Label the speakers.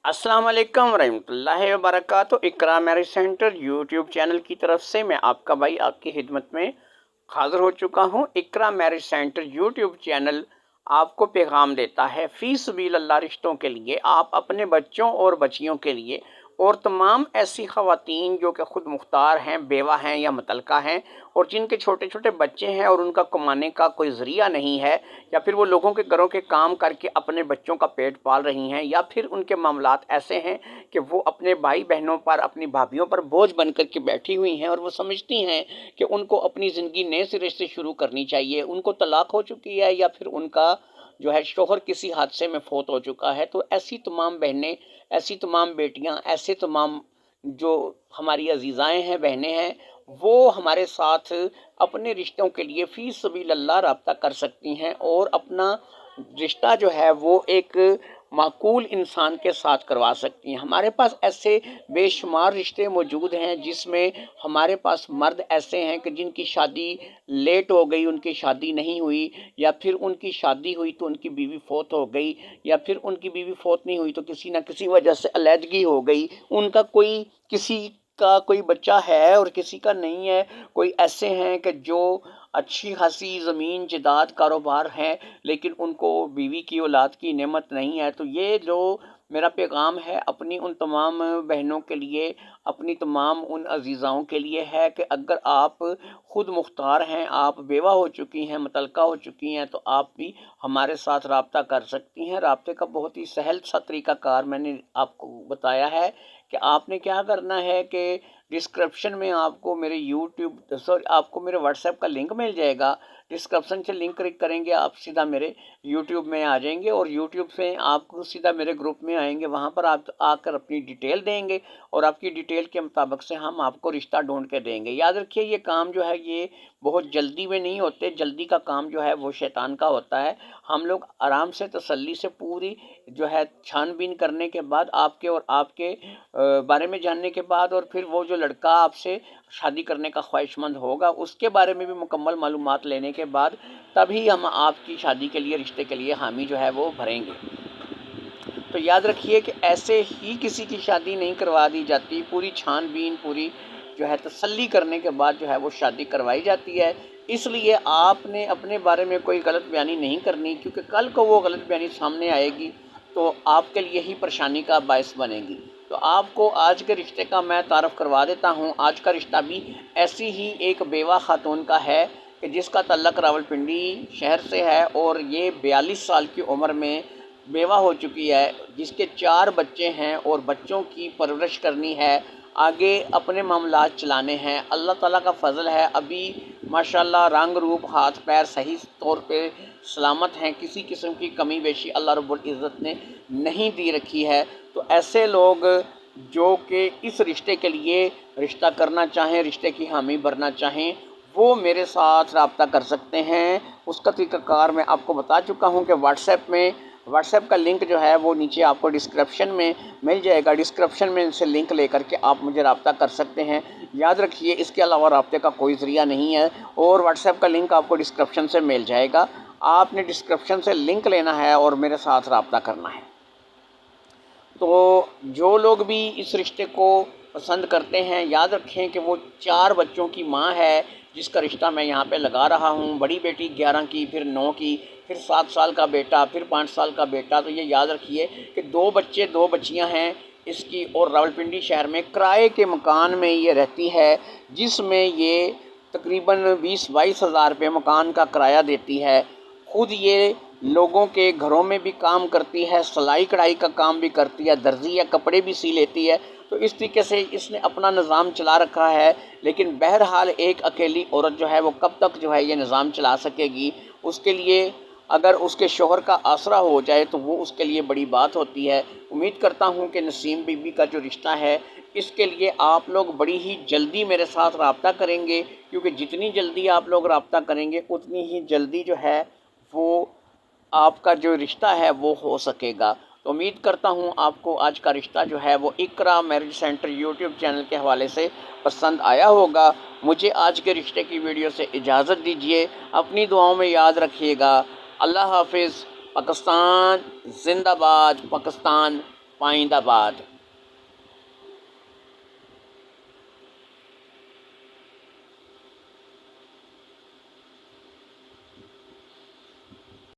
Speaker 1: अस्सलाम वालेकुम रहमतुल्लाहि वबरकातुहू। इकरा मैरिज सेंटर यूट्यूब चैनल की तरफ से मैं आपका भाई आपकी खिदमत में हाज़िर हो चुका हूँ। इकरा मैरिज सेंटर यूट्यूब चैनल आपको पैगाम देता है फ़ी सबीलिल्लाह रिश्तों के लिए, आप अपने बच्चों और बच्चियों के लिए और तमाम ऐसी ख़वातीन जो कि ख़ुद मुख्तार हैं, बेवा हैं या मुतल्लक़ा हैं और जिनके छोटे छोटे बच्चे हैं और उनका कमाने का कोई ज़रिया नहीं है, या फिर वो लोगों के घरों के काम करके अपने बच्चों का पेट पाल रही हैं, या फिर उनके मामलात ऐसे हैं कि वो अपने भाई बहनों पर, अपनी भाभीयों पर बोझ बन कर के बैठी हुई हैं और वो समझती हैं कि उनको अपनी ज़िंदगी नए सिरे से शुरू करनी चाहिए। उनको तलाक हो चुकी है या फिर उनका जो है शोहर किसी हादसे में फ़ौत हो चुका है। तो ऐसी तमाम बहनें, ऐसी तमाम बेटियां, ऐसे तमाम जो हमारी अजीज़ाएँ हैं, बहनें हैं, वो हमारे साथ अपने रिश्तों के लिए फ़ी सबीलिल्लाह राब्ता कर सकती हैं और अपना रिश्ता जो है वो एक माकूल इंसान के साथ करवा सकती हैं। हमारे पास ऐसे बेशुमार रिश्ते मौजूद हैं जिसमें हमारे पास मर्द ऐसे हैं कि जिनकी शादी लेट हो गई, उनकी शादी नहीं हुई, या फिर उनकी शादी हुई तो उनकी बीवी फ़ौत हो गई, या फिर उनकी बीवी फ़ौत नहीं हुई तो किसी न किसी वजह से अलहदगी हो गई, उनका कोई किसी का कोई बच्चा है और किसी का नहीं है। कोई ऐसे हैं कि जो अच्छी खासी ज़मीन जायदाद कारोबार हैं लेकिन उनको बीवी की औलाद की नेमत नहीं है। तो ये जो मेरा पैगाम है अपनी उन तमाम बहनों के लिए, अपनी तमाम उन अजीज़ाओं के लिए है कि अगर आप ख़ुद मुख्तार हैं, आप बेवा हो चुकी हैं, मुतल्लक़ा हो चुकी हैं, तो आप भी हमारे साथ राब्ता कर सकती हैं। राब्ते का बहुत ही सहल सा तरीक़ाकार मैंने आपको बताया है कि आपने क्या करना है कि डिस्क्रिप्शन में आपको मेरे आपको मेरे व्हाट्सएप का लिंक मिल जाएगा। डिस्क्रिप्शन से लिंक क्लिक करेंगे, आप सीधा मेरे यूट्यूब में आ जाएंगे और यूट्यूब से आपको सीधा मेरे ग्रुप में आएंगे। वहाँ पर आप आकर अपनी डिटेल देंगे और आपकी डिटेल के मुताबिक से हम आपको रिश्ता ढूंढ के देंगे। याद रखिए, ये काम जो है ये बहुत जल्दी में नहीं होते। जल्दी का काम जो है वो शैतान का होता है। हम लोग आराम से तसल्ली से पूरी जो है छानबीन करने के बाद, आपके और आपके बारे में जानने के बाद, और फिर वो जो लड़का आपसे शादी करने का ख्वाहिशमंद होगा उसके बारे में भी मुकम्मल मालूमात लेने के बाद तभी हम आपकी शादी के लिए, रिश्ते के लिए हामी जो है वो भरेंगे। तो याद रखिए कि ऐसे ही किसी की शादी नहीं करवा दी जाती। पूरी छानबीन, पूरी जो है तसल्ली करने के बाद जो है वो शादी करवाई जाती है। इसलिए आपने अपने बारे में कोई गलत बयानी नहीं करनी, क्योंकि कल को वो गलत बयानी सामने आएगी तो आपके लिए ही परेशानी का बायस बनेगी। तो आपको आज के रिश्ते का मैं तारफ़ करवा देता हूँ। आज का रिश्ता भी ऐसी ही एक बेवा खातून का है कि जिसका तल्लक रावलपिंडी शहर से है और ये 42 साल की उम्र में बेवा हो चुकी है, जिसके 4 बच्चे हैं और बच्चों की परवरिश करनी है, आगे अपने मामलात चलाने हैं। अल्लाह ताला का फ़ज़ल है, अभी माशाल्लाह रंग रूप, हाथ पैर सही तौर पे सलामत हैं, किसी किस्म की कमी बेशी अल्लाह रब्बुल इज़्ज़त ने नहीं दी रखी है। तो ऐसे लोग जो कि इस रिश्ते के लिए रिश्ता करना चाहें, रिश्ते की हामी भरना चाहें, वो मेरे साथ रब्ता कर सकते हैं। उसका तरीक़ाकार मैं आपको बता चुका हूँ कि व्हाट्सएप का लिंक जो है वो नीचे आपको डिस्क्रिप्शन में मिल जाएगा। डिस्क्रिप्शन में से लिंक लेकर के आप मुझे रब्ता कर सकते हैं। याद रखिए, इसके अलावा रब्ते का कोई ज़रिया नहीं है और व्हाट्सएप का लिंक आपको डिस्क्रिप्शन से मिल जाएगा। आपने डिस्क्रिप्शन से लिंक लेना है और मेरे साथ रब्ता करना है। तो जो लोग भी इस रिश्ते को पसंद करते हैं, याद रखें कि वो 4 बच्चों की माँ है जिसका रिश्ता मैं यहाँ पे लगा रहा हूँ। बड़ी बेटी 11 की, फिर 9 की, फिर 7 साल का बेटा, फिर 5 साल का बेटा। तो ये याद रखिए कि 2 बच्चे 2 बच्चियाँ हैं इसकी, और रावलपिंडी शहर में किराए के मकान में ये रहती है, जिसमें ये तकरीबन 20-22 हज़ार रुपये मकान का किराया देती है। खुद ये लोगों के घरों में भी काम करती है, सिलाई कढ़ाई का काम भी करती है, दर्जी या कपड़े भी सी लेती है। तो इस तरीके से इसने अपना निज़ाम चला रखा है। लेकिन बहरहाल एक अकेली औरत जो है वो कब तक जो है ये निज़ाम चला सकेगी? उसके लिए अगर उसके शौहर का आसरा हो जाए तो वो उसके लिए बड़ी बात होती है। उम्मीद करता हूँ कि नसीम बीबी का जो रिश्ता है इसके लिए आप लोग बड़ी ही जल्दी मेरे साथ रब्ता करेंगे, क्योंकि जितनी जल्दी आप लोग रब्ता करेंगे उतनी ही जल्दी जो है वो आपका जो रिश्ता है वो हो सकेगा। तो उम्मीद करता हूँ आपको आज का रिश्ता जो है वो इकरा मैरिज सेंटर यूट्यूब चैनल के हवाले से पसंद आया होगा। मुझे आज के रिश्ते की वीडियो से इजाज़त दीजिए। अपनी दुआओं में याद रखिएगा। अल्लाह हाफिज़। पाकिस्तान ज़िंदाबाद। पाकिस्तान पाइंदाबाद।